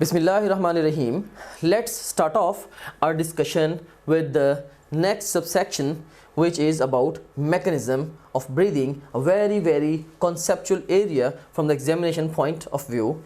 Bismillahirrahmanirrahim. Let's start off our discussion with the next subsection, which is about mechanism of breathing, a very conceptual area from the examination point of view.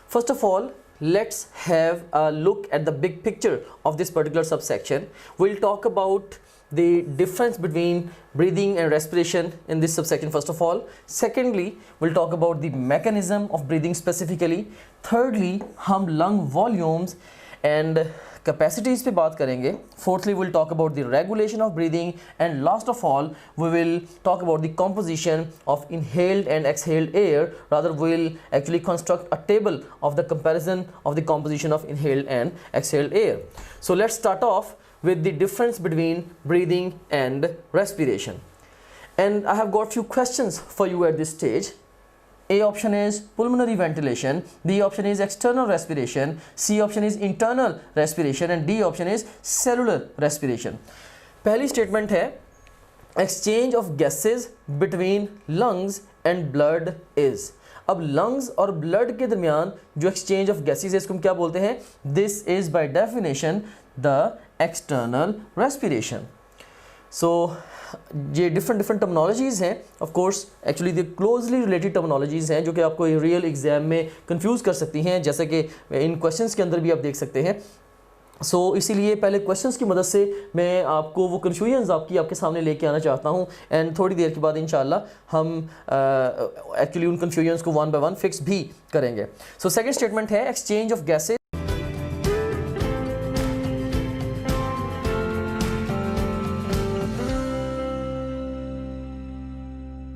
First of all, let's have a look at the big picture of this particular subsection. We'll talk about the difference between breathing and respiration in this subsection first of all. Secondly, we'll talk about the mechanism of breathing specifically. Thirdly, हम lung volumes and capacities पे बात करेंगे. Fourthly, we'll talk about the regulation of breathing, and last of all, we will talk about the composition of inhaled and exhaled air. Rather, we'll actually construct a table of the comparison of the composition of inhaled and exhaled air. So let's start off with the difference between breathing and respiration. And I have got few questions for you at this stage. A option is pulmonary ventilation, B option is external respiration, C option is internal respiration, and D option is cellular respiration. पहली statement है exchange of gases between lungs and blood is. अब lungs और blood के दरमियान जो exchange of gases है इसको हम क्या बोलते हैं? This is by definition the external respiration. So ये different terminologies हैं. Of course actually the closely related terminologies हैं जो कि आपको real exam में confuse कर सकती हैं, जैसे कि इन questions के अंदर भी आप देख सकते हैं. So इसीलिए पहले questions की मदद से मैं आपको वो confusions आपके सामने लेके आना चाहता हूँ, and थोड़ी देर के बाद इंशाल्लाह हम actually उन confusions को one by one fix भी करेंगे. So second statement है exchange of gases